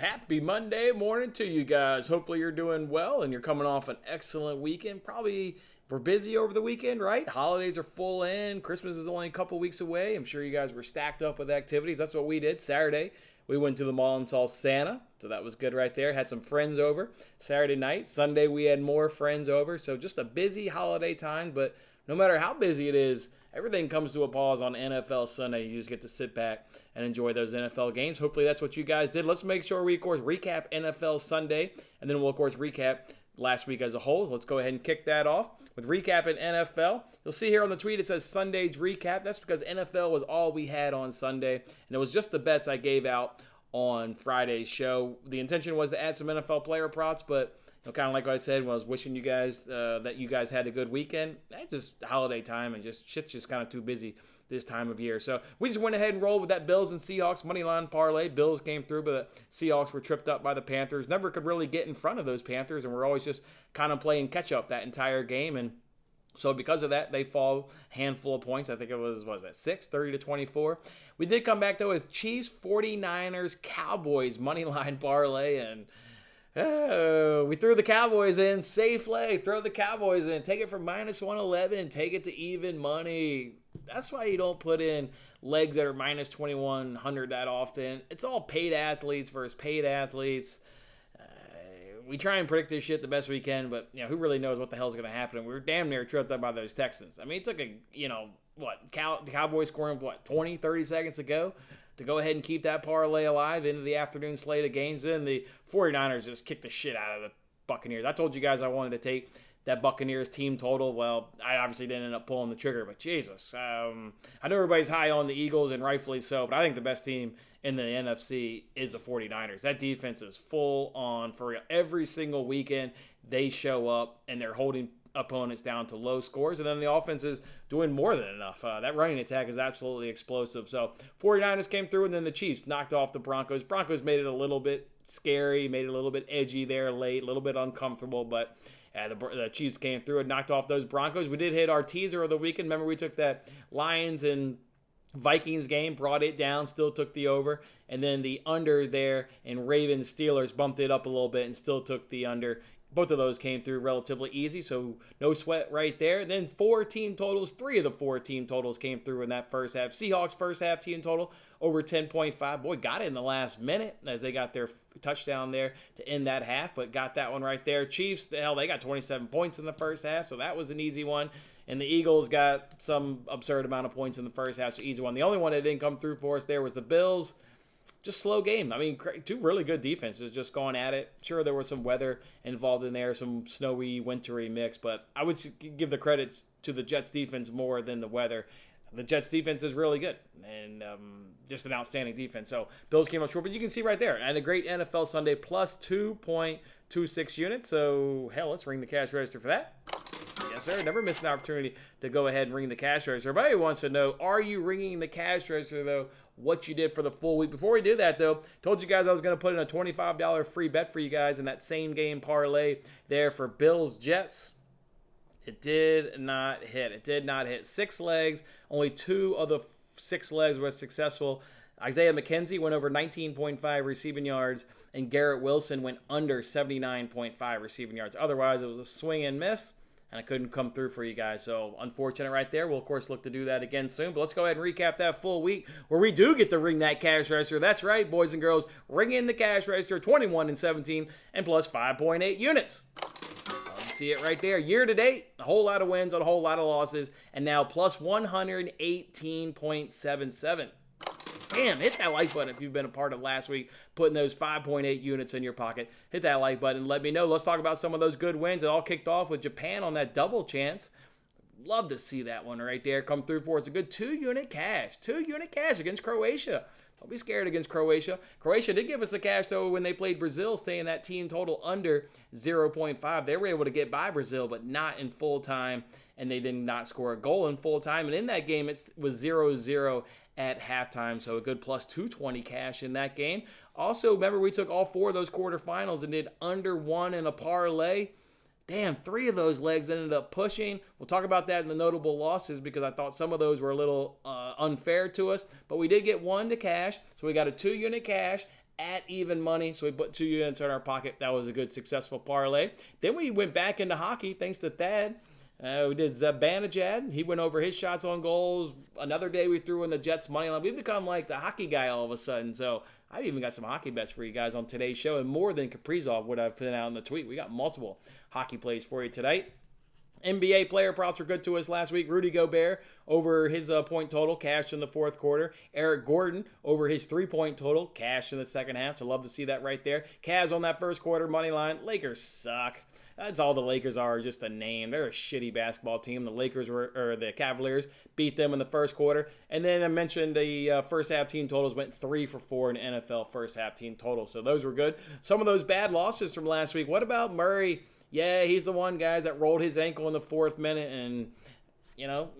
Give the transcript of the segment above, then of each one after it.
Happy Monday morning to you guys. Hopefully you're doing well and you're coming off an excellent weekend. Probably we're busy over the weekend, right? Holidays are full in. Christmas is only a couple weeks away. I'm sure you guys were stacked up with activities. That's what we did. Saturday, we went to the mall and saw Santa. So that was good right there. Had some friends over Saturday night. Sunday, we had more friends over. So just a busy holiday time. But no matter how busy it is, everything comes to a pause on NFL Sunday. You just get to sit back and enjoy those NFL games. Hopefully that's what you guys did. Let's make sure we, of course, recap NFL Sunday, and then we'll, of course, recap last week as a whole. Let's go ahead and kick that off with recapping NFL. You'll see here on the tweet it says Sunday's recap. That's because NFL was all we had on Sunday, and it was just the bets I gave out on Friday's show. The intention was to add some NFL player props, but kind of like what I said when I was wishing you guys that you guys had a good weekend. It's just holiday time and just shit's just kind of too busy this time of year. So we just went ahead and rolled with that Bills and Seahawks money line parlay. Bills came through, but the Seahawks were tripped up by the Panthers. Never could really get in front of those Panthers, and we're always just kind of playing catch up that entire game. And so because of that, they fall a handful of points. I think it was 6, 30-24. We did come back, though, as Chiefs, 49ers, Cowboys money line parlay, and we threw the Cowboys in. Safe leg. Throw the Cowboys in. Take it from minus 111. Take it to even money. That's why you don't put in legs that are minus 2,100 that often. It's all paid athletes versus paid athletes. We try and predict this shit the best we can, but who really knows what the hell's going to happen? We were damn near tripped up by those Texans. I mean, it took the Cowboys scoring 20, 30 seconds to go to go ahead and keep that parlay alive into the afternoon slate of games. Then the 49ers just kicked the shit out of the Buccaneers. I told you guys I wanted to take that Buccaneers team total. Well, I obviously didn't end up pulling the trigger, but Jesus. I know everybody's high on the Eagles, and rightfully so, but I think the best team in the NFC is the 49ers. That defense is full on for real. Every single weekend, they show up, and they're holding opponents down to low scores, and then the offense is doing more than enough. That running attack is absolutely explosive. So 49ers came through, and then the Chiefs knocked off the Broncos. Broncos made it a little bit scary, made it a little bit edgy there late, a little bit uncomfortable, but the Chiefs came through and knocked off those Broncos. We did hit our teaser of the weekend. Remember, we took that Lions and Vikings game, brought it down, still took the over, and then the under there in Ravens Steelers bumped it up a little bit and still took the under. Both of those came through relatively easy, so no sweat right there. Then 4 team totals, 3 of the 4 team totals came through in that first half. Seahawks first half team total over 10.5. Boy, got it in the last minute as they got their touchdown there to end that half, but got that one right there. Chiefs, they got 27 points in the first half, so that was an easy one. And the Eagles got some absurd amount of points in the first half, so easy one. The only one that didn't come through for us there was the Bills. Just slow game. I mean, 2 really good defenses just going at it. Sure, there was some weather involved in there, some snowy, wintry mix, but I would give the credits to the Jets defense more than the weather. The Jets defense is really good and just an outstanding defense. So Bills came up short, but you can see right there. And a great NFL Sunday plus 2.26 units. So, hell, let's ring the cash register for that. Yes, sir. Never miss an opportunity to go ahead and ring the cash register. Everybody wants to know, are you ringing the cash register, though, what you did for the full week? Before we do that, though, told you guys I was going to put in a $25 free bet for you guys in that same game parlay there for Bills-Jets. It did not hit. It did not hit. 6 legs. Only 2 of the 6 legs were successful. Isaiah McKenzie went over 19.5 receiving yards, and Garrett Wilson went under 79.5 receiving yards. Otherwise, it was a swing and miss, and I couldn't come through for you guys. So unfortunate right there. We'll, of course, look to do that again soon. But let's go ahead and recap that full week where we do get to ring that cash register. That's right, boys and girls. Ring in the cash register, 21-17, and plus 5.8 units. See it right there. Year to date, a whole lot of wins on a whole lot of losses, and now plus 118.77. Damn, hit that like button if you've been a part of last week, putting those 5.8 units in your pocket. Hit that like button and let me know. Let's talk about some of those good wins. It all kicked off with Japan on that double chance. Love to see that one right there come through for us. A good 2-unit cash. 2-unit cash against Croatia. Don't be scared against Croatia. Croatia did give us the cash, though, when they played Brazil, staying that team total under 0.5. They were able to get by Brazil, but not in full time, and they did not score a goal in full time. And in that game, it was 0-0 at halftime, so a good plus 220 cash in that game. Also, remember, we took all 4 of those quarterfinals and did under 1 in a parlay. Damn, 3 of those legs ended up pushing. We'll talk about that in the notable losses because I thought some of those were a little unfair to us. But we did get 1 to cash, so we got a 2-unit cash at even money. So we put 2 units in our pocket. That was a good, successful parlay. Then we went back into hockey thanks to Thad. We did Zibanejad. He went over his shots on goals. Another day we threw in the Jets money line. We've become like the hockey guy all of a sudden. So I've even got some hockey bets for you guys on today's show, and more than Kaprizov would have put out in the tweet. We got multiple hockey plays for you tonight. NBA player props were good to us last week. Rudy Gobert over his point total, cashed in the fourth quarter. Eric Gordon over his 3-point total, cashed in the second half. So love to see that right there. Cavs on that first quarter money line. Lakers suck. That's all the Lakers are, just a name. They're a shitty basketball team. The Cavaliers beat them in the first quarter. And then I mentioned the first half team totals went 3 for 4 in NFL first half team totals. So those were good. Some of those bad losses from last week. What about Murray? Yeah, he's the one, guys, that rolled his ankle in the fourth minute, and,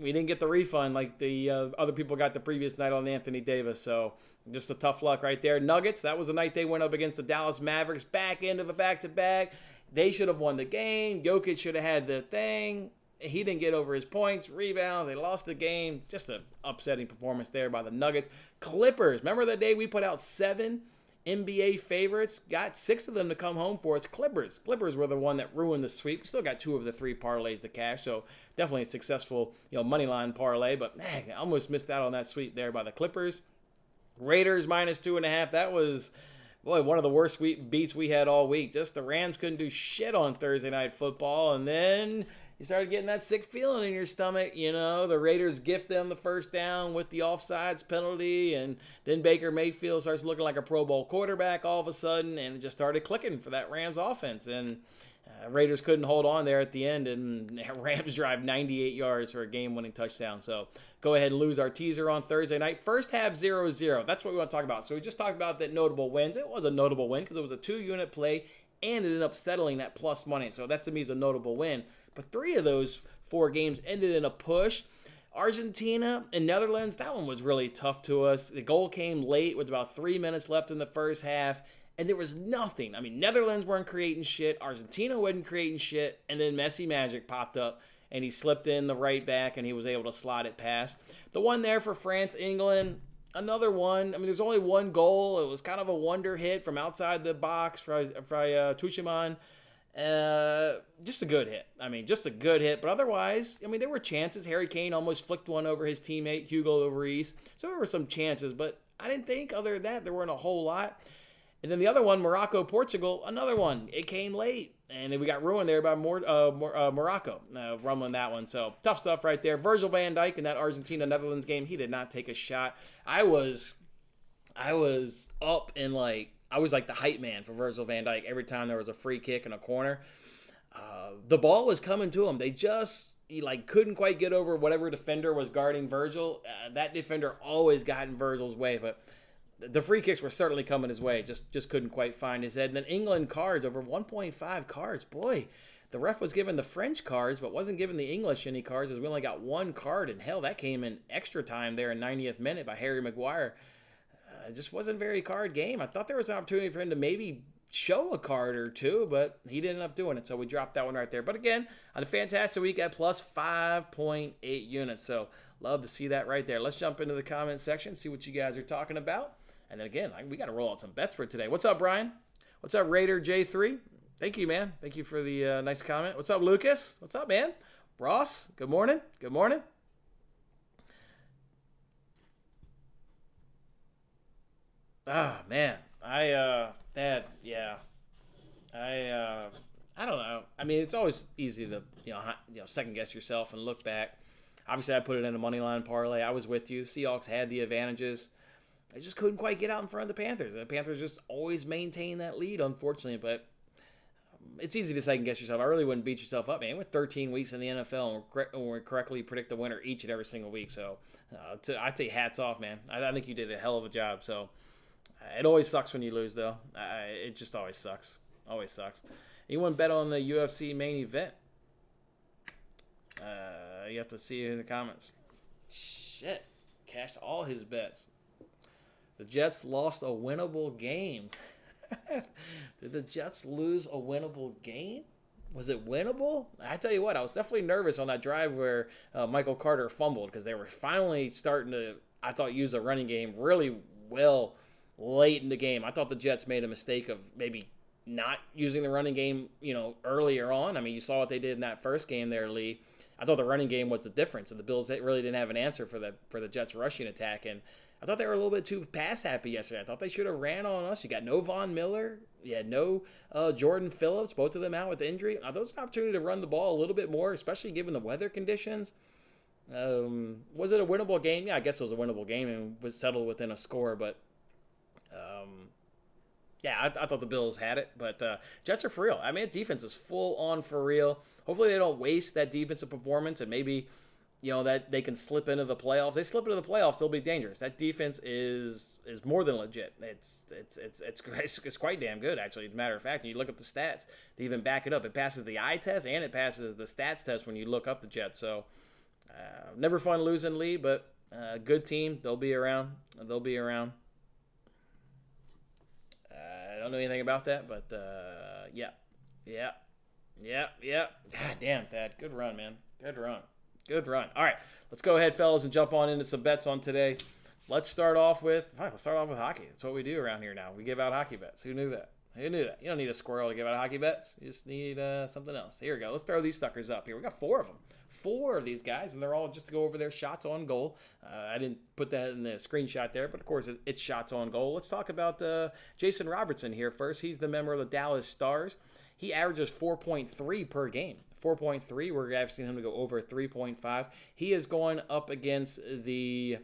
we didn't get the refund like the other people got the previous night on Anthony Davis. So just a tough luck right there. Nuggets, that was the night they went up against the Dallas Mavericks, back into the back-to-back. They should have won the game. Jokic should have had the thing. He didn't get over his points, rebounds. They lost the game. Just an upsetting performance there by the Nuggets. Clippers, remember the day we put out 7 NBA favorites? Got 6 of them to come home for us. Clippers were the one that ruined the sweep. We still got 2 of the 3 parlays to cash, so definitely a successful money line parlay. But man, I almost missed out on that sweep there by the Clippers. Raiders minus 2.5. That was, boy, one of the worst beats we had all week. Just the Rams couldn't do shit on Thursday Night Football, and then you started getting that sick feeling in your stomach. The Raiders gift them the first down with the offsides penalty, and then Baker Mayfield starts looking like a Pro Bowl quarterback all of a sudden, and it just started clicking for that Rams offense. And Raiders couldn't hold on there at the end, and Rams drive 98 yards for a game-winning touchdown. So go ahead and lose our teaser on Thursday night. First half 0-0. That's what we want to talk about. So we just talked about that notable wins. It was a notable win because it was a 2-unit play, and it ended up settling that plus money. So that to me is a notable win. But 3 of those 4 games ended in a push. Argentina and Netherlands, that one was really tough to us. The goal came late with about 3 minutes left in the first half, and there was nothing. I mean, Netherlands weren't creating shit. Argentina wasn't creating shit. And then Messi Magic popped up, and he slipped in the right back, and he was able to slot it past. The one there for France, England, another one. I mean, there's only one goal. It was kind of a wonder hit from outside the box for Tuchman. Just a good hit. Just a good hit. But otherwise, there were chances. Harry Kane almost flicked one over his teammate, Hugo Lloris. So there were some chances, but I didn't think other than that, there weren't a whole lot. And then the other one, Morocco-Portugal, another one. It came late, and we got ruined there by Morocco, rumbling that one. So tough stuff right there. Virgil van Dijk in that Argentina-Netherlands game, he did not take a shot. I was up in I was like the hype man for Virgil van Dijk every time there was a free kick in a corner. The ball was coming to him. They just couldn't quite get over whatever defender was guarding Virgil. That defender always got in Virgil's way, but the free kicks were certainly coming his way. Just couldn't quite find his head. And then England cards, over 1.5 cards. Boy, the ref was giving the French cards, but wasn't giving the English any cards, as we only got 1 card. And hell, that came in extra time there in 90th minute by Harry Maguire. It just wasn't a very card game. I thought there was an opportunity for him to maybe show a card or 2, but he didn't end up doing it, so we dropped that one right there. But again, on a fantastic week at plus 5.8 units, so love to see that right there. Let's jump into the comment section, see what you guys are talking about. And then again, we got to roll out some bets for today. What's up, Brian? What's up, Raider J3? Thank you, man. Thank you for the nice comment. What's up, Lucas? What's up, man? Ross, good morning. Good morning. Oh, man. I don't know. It's always easy to, second guess yourself and look back. Obviously, I put it in a money line parlay. I was with you. Seahawks had the advantages. They just couldn't quite get out in front of the Panthers. The Panthers just always maintain that lead, unfortunately. But it's easy to second guess yourself. I really wouldn't beat yourself up, man. With 13 weeks in the NFL, and we correctly predict the winner each and every single week. So I take hats off, man. I think you did a hell of a job. So it always sucks when you lose, though. It just always sucks. Always sucks. Anyone bet on the UFC main event? You have to see it in the comments. Shit. Cashed all his bets. The Jets lost a winnable game. Did the Jets lose a winnable game? Was it winnable? I tell you what, I was definitely nervous on that drive where Michael Carter fumbled because they were finally starting to, I thought, use a running game really well late in the game. I thought the Jets made a mistake of maybe not using the running game, earlier on. I mean, you saw what they did in that first game there, Lee. I thought the running game was the difference, and the Bills really didn't have an answer for the Jets' rushing attack. And I thought they were a little bit too pass happy yesterday. I thought they should have ran on us. You got no Von Miller, you had no Jordan Phillips, both of them out with injury. I thought it was an opportunity to run the ball a little bit more, especially given the weather conditions. Was it a winnable game? Yeah, I guess it was a winnable game and was settled within a score, but. Yeah, I thought the Bills had it, but Jets are for real. I mean, defense is full on for real. Hopefully they don't waste that defensive performance and maybe, that they can slip into the playoffs. They slip into the playoffs, they'll be dangerous. That defense is more than legit. It's quite damn good, actually. As a matter of fact, when you look up the stats, they even back it up. It passes the eye test and it passes the stats test when you look up the Jets. So never fun losing, Lee, but good team. They'll be around. I don't know anything about that, but yeah. God damn, Thad. Good run, man. Good run. All right, let's go ahead, fellas, and jump on into some bets on today. Let's start off with hockey. That's what we do around here now. We give out hockey bets. Who knew that? You don't need a squirrel to give out hockey bets. You just need something else. Here we go. Let's throw these suckers up here. We got 4 of them. 4 of these guys, and they're all just to go over their shots on goal. I didn't put that in the screenshot there, but of course it's shots on goal. Let's talk about Jason Robertson here first. He's the member of the Dallas Stars. He averages 4.3 per game. 4.3. We're asking him to go over 3.5. He is going up against the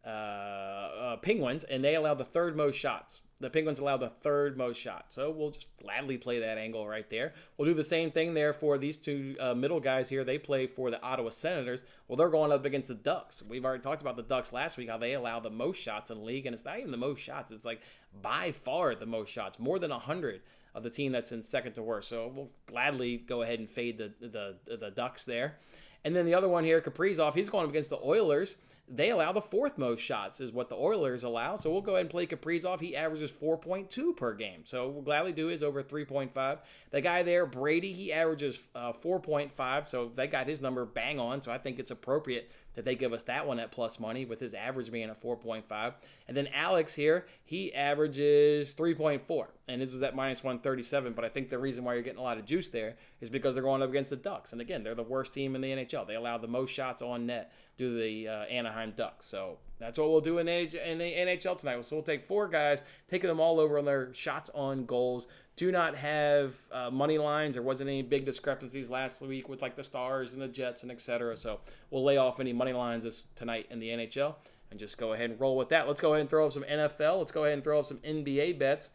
Penguins, and they allow the 3rd most shots. The Penguins allow the 3rd most shots. So we'll just gladly play that angle right there. We'll do the same thing there for these 2 middle guys here. They play for the Ottawa Senators. Well, they're going up against the Ducks. We've already talked about the Ducks last week, how they allow the most shots in the league. And it's not even the most shots. It's like by far the most shots. More than 100 of the team that's in second to worst. So we'll gladly go ahead and fade the Ducks there. And then the other one here, Kaprizov, he's going up against the Oilers. They allow the 4th most shots is what the Oilers allow. So we'll go ahead and play Kaprizov. He averages 4.2 per game. So we'll gladly do his over 3.5. The guy there, Brady, he averages 4.5. So they got his number bang on. So I think it's appropriate that they give us that one at plus money with his average being at 4.5. And then Alex here, he averages 3.4. And this is at minus 137. But I think the reason why you're getting a lot of juice there is because they're going up against the Ducks. And again, they're the worst team in the NHL. They allow the most shots on net due to the Anaheim Ducks. So that's what we'll do in the NHL tonight. So we'll take 4 guys, taking them all over on their shots on goals. Do not have money lines. There wasn't any big discrepancies last week with like the Stars and the Jets and etc. So we'll lay off any money lines tonight in the NHL and just go ahead and roll with that. Let's go ahead and throw up some NFL. Let's go ahead and throw up some NBA bets.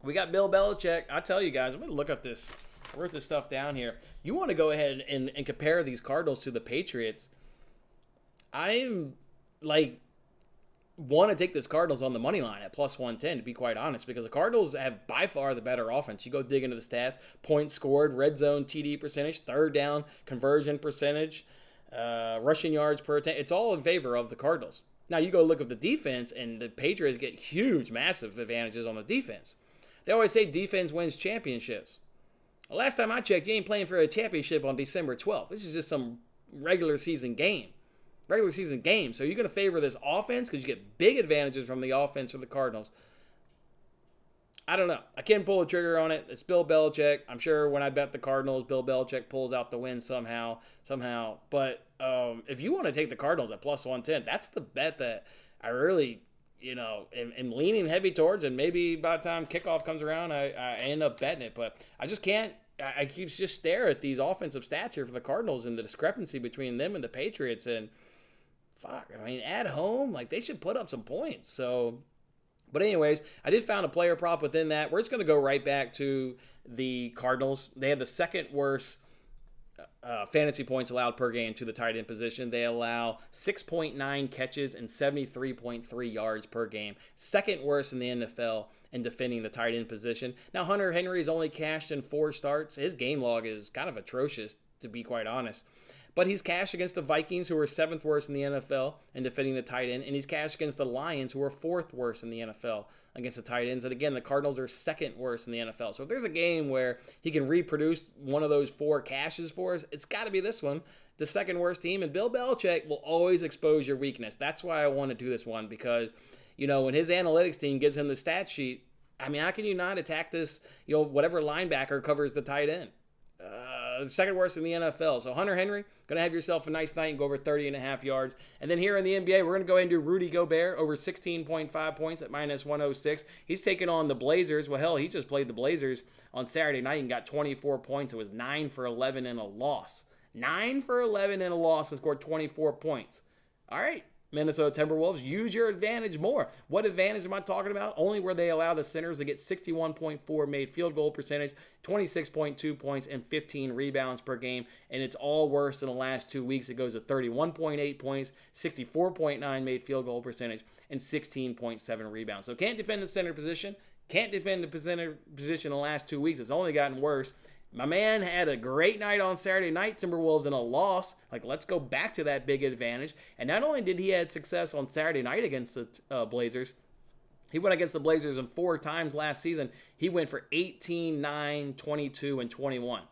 We got Bill Belichick. I tell you guys, I'm going to look up this. I wrote this stuff down here. You want to go ahead and compare these Cardinals to the Patriots. I'm want to take this Cardinals on the money line at plus 110, to be quite honest, because the Cardinals have by far the better offense. You go dig into the stats: points scored, red zone TD percentage, 3rd down conversion percentage, rushing yards per attempt. It's all in favor of the Cardinals. Now you go look at the defense, and the Patriots get huge, massive advantages on the defense. They always say defense wins championships. Well, last time I checked, you ain't playing for a championship on December 12th. This is just some regular season game. So you're going to favor this offense because you get big advantages from the offense for the Cardinals. I don't know. I can't pull a trigger on it. It's Bill Belichick. I'm sure when I bet the Cardinals, Bill Belichick pulls out the win somehow. But if you want to take the Cardinals at plus 110, that's the bet that I really, am leaning heavy towards. And maybe by the time kickoff comes around, I end up betting it. But I just can't. I keep just stare at these offensive stats here for the Cardinals and the discrepancy between them and the Patriots. And at home, they should put up some points. So, but anyways, I did find a player prop within that. We're just going to go right back to the Cardinals. They have the 2nd worst fantasy points allowed per game to the tight end position. They allow 6.9 catches and 73.3 yards per game. 2nd worst in the NFL in defending the tight end position. Now, Hunter Henry's only cashed in 4 starts. His game log is kind of atrocious, to be quite honest. But he's cashed against the Vikings, who are 7th worst in the NFL in defending the tight end. And he's cashed against the Lions, who are 4th worst in the NFL against the tight ends. And again, the Cardinals are 2nd worst in the NFL. So if there's a game where he can reproduce one of those 4 cashes for us, it's got to be this one, the 2nd worst team. And Bill Belichick will always expose your weakness. That's why I want to do this one, because when his analytics team gives him the stat sheet, I mean, how can you not attack this, whatever linebacker covers the tight end? Second worst in the NFL. So Hunter Henry, going to have yourself a nice night and go over 30.5 yards. And then here in the NBA, we're going to go ahead and do Rudy Gobert over 16.5 points at minus 106. He's taking on the Blazers. Well, hell, he just played the Blazers on Saturday night and got 24 points. It was 9 for 11 and a loss. 9 for 11 and a loss and scored 24 points. All right. Minnesota Timberwolves, use your advantage more. What advantage am I talking about? Only where they allow the centers to get 61.4 made field goal percentage, 26.2 points, and 15 rebounds per game. And it's all worse in the last 2 weeks. It goes to 31.8 points, 64.9 made field goal percentage, and 16.7 rebounds. So can't defend the center position. Can't defend the center position in the last 2 weeks. It's only gotten worse. My man had a great night on Saturday night, Timberwolves, and a loss. Let's go back to that big advantage. And not only did he have success on Saturday night against the Blazers, he went against the Blazers 4 times last season. He went for 18, 9, 22, and 21.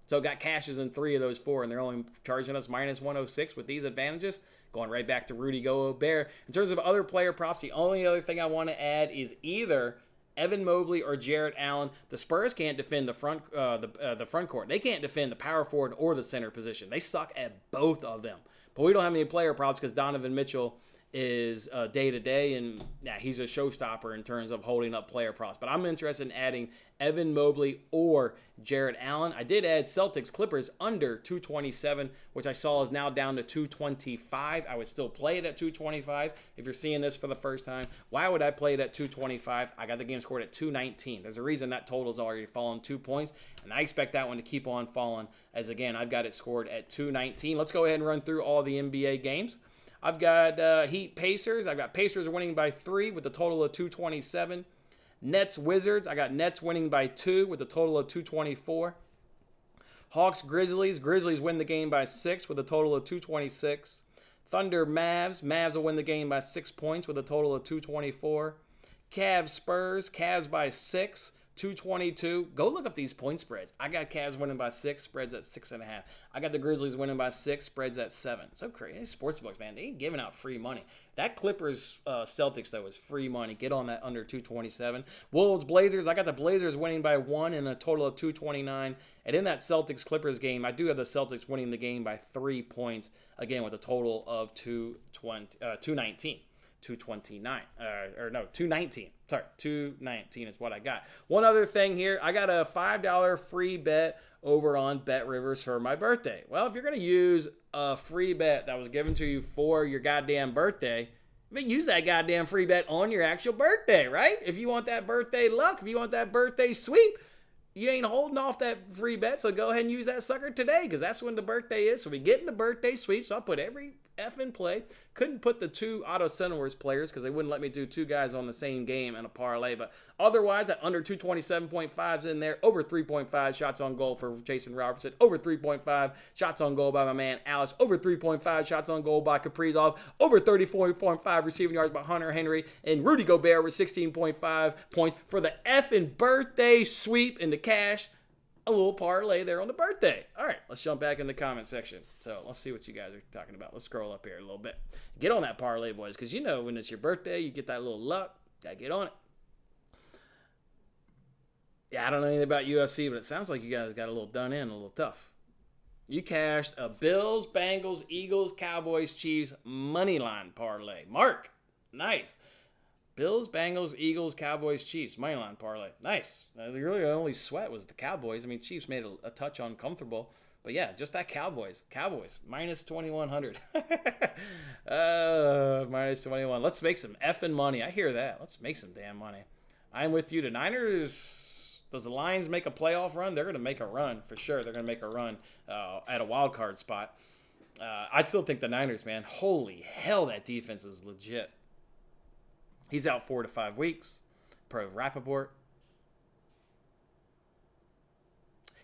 So got cashes in 3 of those 4, and they're only charging us minus 106 with these advantages. Going right back to Rudy Gobert. In terms of other player props, the only other thing I want to add is either Evan Mobley or Jarrett Allen. The Spurs can't defend the front court. They can't defend the power forward or the center position. They suck at both of them. But we don't have any player props because Donovan Mitchell is day-to-day, and he's a showstopper in terms of holding up player props. But I'm interested in adding Evan Mobley or Jarrett Allen. I did add Celtics Clippers under 227, which I saw is now down to 225. I would still play it at 225 if you're seeing this for the first time. Why would I play it at 225? I got the game scored at 219. There's a reason that total's already fallen 2 points, and I expect that one to keep on falling as, again, I've got it scored at 219. Let's go ahead and run through all the NBA games. I've got Heat Pacers. I've got Pacers winning by 3 with a total of 227. Nets Wizards. I got Nets winning by 2 with a total of 224. Hawks Grizzlies. Grizzlies win the game by 6 with a total of 226. Thunder Mavs. Mavs will win the game by 6 points with a total of 224. Cavs Spurs. Cavs by 6. 222. Go look up these point spreads. I got Cavs winning by 6, spreads at 6.5. I got the Grizzlies winning by 6, spreads at 7. So crazy. Sportsbooks, man, they ain't giving out free money. That Clippers Celtics, though, is free money. Get on that under 227. Wolves Blazers. I got the Blazers winning by 1 and a total of 229. And in that Celtics Clippers game, I do have the Celtics winning the game by 3 points, again, with a total of 219. 229. 219. Sorry, 219 is what I got. One other thing here, I got a $5 free bet over on Bet Rivers for my birthday. Well, if you're going to use a free bet that was given to you for your goddamn birthday, use that goddamn free bet on your actual birthday, right? If you want that birthday luck, if you want that birthday sweep, you ain't holding off that free bet, so go ahead and use that sucker today because that's when the birthday is. So we get in the birthday sweep, so I'll put every in play. Couldn't put the 2 Auto Centerworks players because they wouldn't let me do 2 guys on the same game in a parlay, but otherwise that under 227.5's in there. Over 3.5 shots on goal for Jason Robertson. Over 3.5 shots on goal by my man Alex. Over 3.5 shots on goal by Kaprizov. Over 34.5 receiving yards by Hunter Henry. And Rudy Gobert with 16.5 points for the effing birthday sweep in the cash. A little parlay there on the birthday. All right, let's jump back in the comment section. So let's see what you guys are talking about. Let's scroll up here a little bit. Get on that parlay, boys, because when it's your birthday, you get that little luck. Gotta get on it. Yeah, I don't know anything about UFC, but it sounds like you guys got a little done in, a little tough. You cashed a Bills, Bengals, Eagles, Cowboys, Chiefs money line parlay. Mark, nice. Bills, Bengals, Eagles, Cowboys, Chiefs. Moneyline parlay. Nice. Really, the only sweat was the Cowboys. I mean, Chiefs made a touch uncomfortable. But yeah, just that Cowboys. Minus 2,100. Minus 21. Let's make some effing money. I hear that. Let's make some damn money. I'm with you. The Niners, does the Lions make a playoff run? They're going to make a run for sure. They're going to make a run at a wild card spot. I still think the Niners, man. Holy hell, that defense is legit. He's out 4 to 5 weeks, per Rappaport.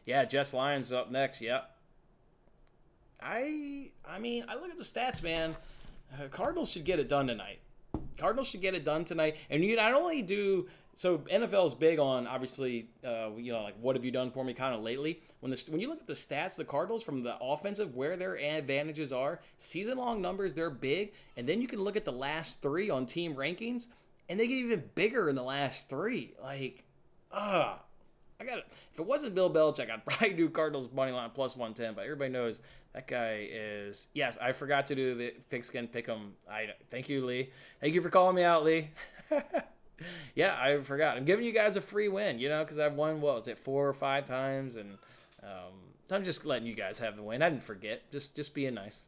Yeah, Jets Lions up next. Yep. I mean, I look at the stats, man. Cardinals should get it done tonight. Cardinals should get it done tonight. And you not only do so, NFL is big on obviously, like what have you done for me kind of lately. When you look at the stats, the Cardinals from the offensive, where their advantages are, season long numbers, they're big. And then you can look at the last 3 on team rankings, and they get even bigger in the last 3. Like, I got it. If it wasn't Bill Belichick, I'd probably do Cardinals money line plus 110. But everybody knows that guy is. Yes, I forgot to do the pigskin pick'em. Thank you, Lee. Thank you for calling me out, Lee. Yeah, I forgot. I'm giving you guys a free win, because I've won, 4 or 5 times, and I'm just letting you guys have the win. I didn't forget. Just being nice.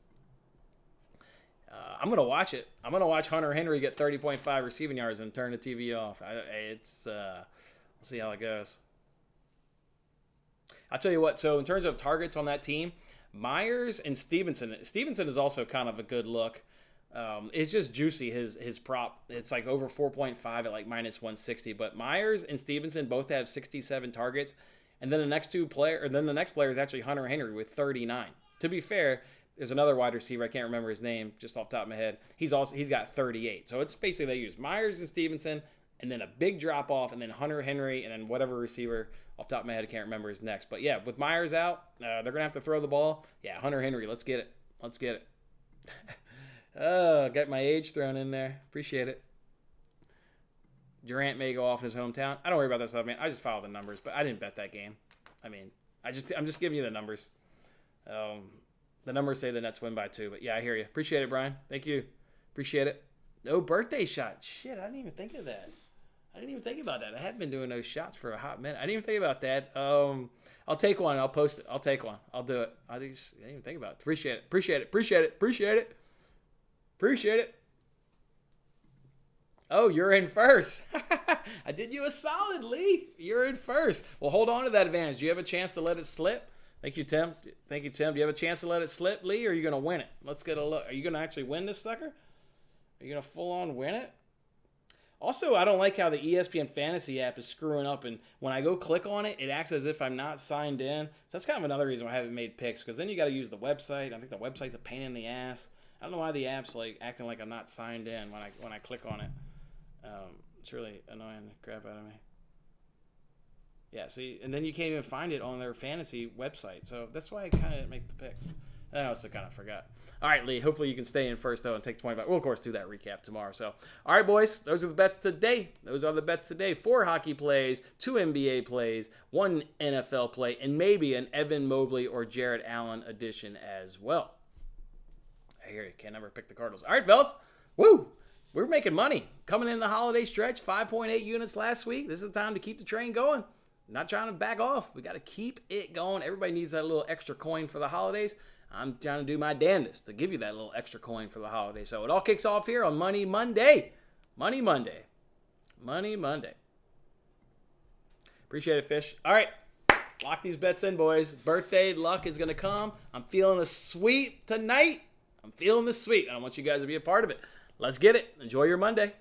I'm going to watch it. I'm going to watch Hunter Henry get 30.5 receiving yards and turn the TV off. We'll see how it goes. I'll tell you what, so in terms of targets on that team, Myers and Stevenson is also kind of a good look. It's just juicy, his prop. It's like over 4.5 at like minus 160. But Myers and Stevenson both have 67 targets. And then the next player is actually Hunter Henry with 39. To be fair, there's another wide receiver, I can't remember his name just off the top of my head. He's got 38. So it's basically they use Myers and Stevenson, and then a big drop off, and then Hunter Henry, and then whatever receiver off the top of my head, I can't remember his next. But yeah, with Myers out, they're going to have to throw the ball. Yeah, Hunter Henry, let's get it. Got my age thrown in there. Appreciate it. Durant may go off in his hometown. I don't worry about that stuff, man. I just follow the numbers, but I didn't bet that game. I mean, I'm just giving you the numbers. The numbers say the Nets win by 2, but yeah, I hear you. Appreciate it, Brian. Thank you. Appreciate it. No birthday shot. Shit, I didn't even think of that. I didn't even think about that. I hadn't been doing those shots for a hot minute. I didn't even think about that. I'll take one. I'll post it. I'll take one. I'll do it. I didn't even think about it. Appreciate it. Oh, you're in first. I did you a solid, Lee. You're in first. Well, hold on to that advantage. Do you have a chance to let it slip? Thank you, Tim. Do you have a chance to let it slip, Lee, or are you going to win it? Let's get a look. Are you going to actually win this sucker? Are you going to full-on win it? Also, I don't like how the ESPN Fantasy app is screwing up, and when I go click on it, it acts as if I'm not signed in. So that's kind of another reason why I haven't made picks, because then you got to use the website. I think the website's a pain in the ass. I don't know why the app's like acting like I'm not signed in when I click on it. It's really annoying the crap out of me. Yeah, see, and then you can't even find it on their fantasy website. So that's why I kind of make the picks. I also kind of forgot. All right, Lee, hopefully you can stay in first, though, and take 25. We'll, of course, do that recap tomorrow. So, all right, boys, those are the bets today. 4 hockey plays, 2 NBA plays, 1 NFL play, and maybe an Evan Mobley or Jared Allen edition as well. I hear you. Can't never pick the Cardinals. All right, fellas. Woo! We're making money. Coming in the holiday stretch, 5.8 units last week. This is the time to keep the train going. Not trying to back off. We got to keep it going. Everybody needs that little extra coin for the holidays. I'm trying to do my damnedest to give you that little extra coin for the holidays. So it all kicks off here on Money Monday. Money Monday. Appreciate it, Fish. All right. Lock these bets in, boys. Birthday luck is going to come. I'm feeling the sweet tonight. I want you guys to be a part of it. Let's get it. Enjoy your Monday.